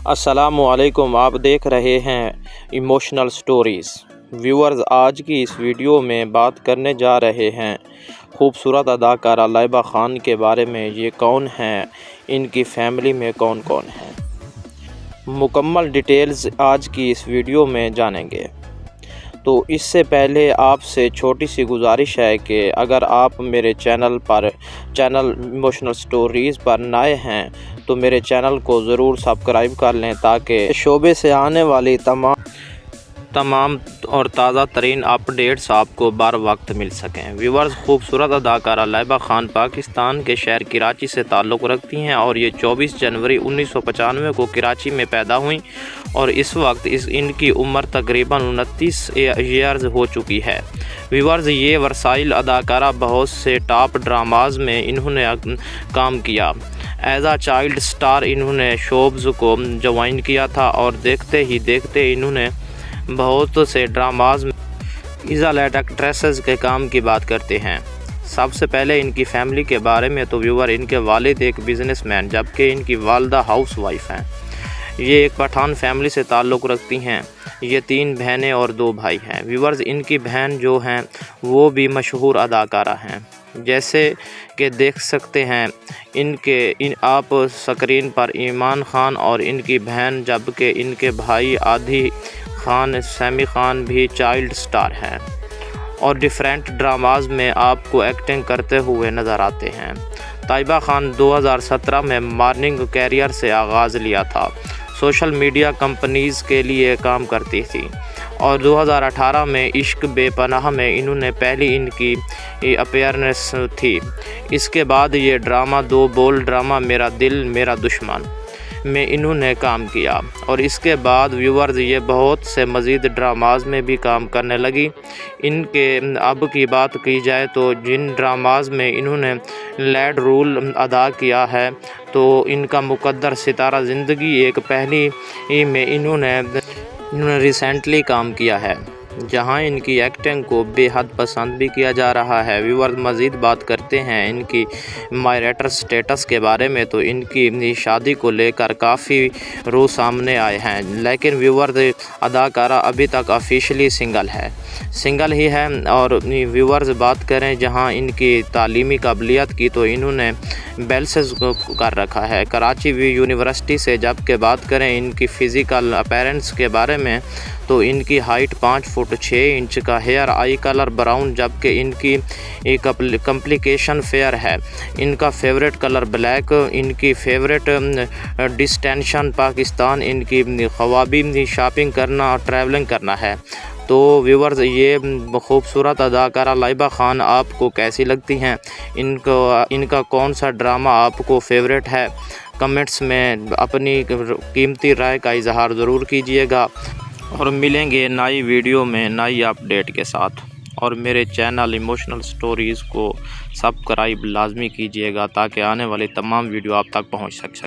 السلام علیکم، آپ دیکھ رہے ہیں ایموشنل سٹوریز۔ ویورز، آج کی اس ویڈیو میں بات کرنے جا رہے ہیں خوبصورت اداکارہ لائبہ خان کے بارے میں۔ یہ کون ہیں، ان کی فیملی میں کون کون ہیں، مکمل ڈیٹیلز آج کی اس ویڈیو میں جانیں گے۔ تو اس سے پہلے آپ سے چھوٹی سی گزارش ہے کہ اگر آپ میرے چینل ایموشنل سٹوریز پر نئے ہیں تو میرے چینل کو ضرور سبسکرائب کر لیں تاکہ شعبے سے آنے والی تمام اور تازہ ترین اپڈیٹس آپ کو بر وقت مل سکیں۔ ویورز، خوبصورت اداکارہ لائبہ خان پاکستان کے شہر کراچی سے تعلق رکھتی ہیں اور یہ 24 جنوری 1995 کو کراچی میں پیدا ہوئیں اور اس وقت ان کی عمر تقریباً 29 ایئرز ہو چکی ہے۔ ویورز، یہ ورسائل اداکارہ بہت سے ٹاپ ڈراماز میں انہوں نے کام کیا۔ ایز اے چائلڈ اسٹار انہوں نے شوز کو جوائن کیا تھا اور دیکھتے ہی دیکھتے انہوں نے بہت سے ڈراماز میں ایز اے لیڈ ایکٹریسز کے کام کی بات کرتے ہیں۔ سب سے پہلے ان کی فیملی کے بارے میں تو ویور، ان کے والد ایک بزنس مین جبکہ ان کی والدہ ہاؤس وائف ہیں۔ یہ ایک پٹھان فیملی سے تعلق رکھتی ہیں۔ یہ 3 بہنیں اور 2 بھائی ہیں۔ ویورز، ان کی بہن جو ہیں وہ بھی مشہور اداکارہ ہیں، جیسے کہ دیکھ سکتے ہیں آپ سکرین پر ایمان خان اور ان کی بہن، جبکہ ان کے بھائی عادی خان سیمی خان بھی چائلڈ سٹار ہیں اور ڈیفرنٹ ڈراماز میں آپ کو ایکٹنگ کرتے ہوئے نظر آتے ہیں۔ طیبہ خان 2017 میں مارننگ کیریئر سے آغاز لیا تھا، سوشل میڈیا کمپنیز کے لیے کام کرتی تھی اور 2018 میں عشق بے پناہ میں انہوں نے پہلی ان کی اپیئرنس تھی۔ اس کے بعد یہ ڈرامہ 2 بول ڈرامہ میرا دل میرا دشمن میں انہوں نے کام کیا اور اس کے بعد ویورز یہ بہت سے مزید ڈراماز میں بھی کام کرنے لگی۔ ان کے اب کی بات کی جائے تو جن ڈراماز میں انہوں نے لیڈ رول ادا کیا ہے تو ان کا مقدر ستارہ زندگی ایک پہلی میں انہوں نے ریسنٹلی کام کیا ہے، جہاں ان کی ایکٹنگ کو بے حد پسند بھی کیا جا رہا ہے۔ ویورز، مزید بات کرتے ہیں ان کی میرٹل سٹیٹس کے بارے میں تو ان کی شادی کو لے کر کافی رو سامنے آئے ہیں، لیکن ویورز اداکارہ ابھی تک آفیشلی سنگل ہی ہے۔ اور ویورز بات کریں جہاں ان کی تعلیمی قابلیت کی تو انہوں نے بیچلرز کر رکھا ہے کراچی یونیورسٹی سے۔ جبکہ بات کریں ان کی فزیکل اپیرنس کے بارے میں تو ان کی ہائٹ 5 فٹ 6 انچ کا، ہیئر آئی کلر براؤن، جبکہ ان کی کمپلیکیشن فیئر ہے۔ ان کا فیوریٹ کلر بلیک، ان کی فیوریٹ ڈیسٹینیشن پاکستان، ان کی خوابی شاپنگ کرنا اور ٹریولنگ کرنا ہے۔ تو ویورز، یہ خوبصورت اداکارہ لائبہ خان آپ کو کیسی لگتی ہیں؟ ان کا کون سا ڈرامہ آپ کو فیوریٹ ہے؟ کمنٹس میں اپنی قیمتی رائے کا اظہار ضرور کیجیے گا اور ملیں گے نئی ویڈیو میں نئی اپڈیٹ کے ساتھ۔ اور میرے چینل ایموشنل سٹوریز کو سبسکرائب لازمی کیجیے گا تاکہ آنے والی تمام ویڈیو آپ تک پہنچ سکے۔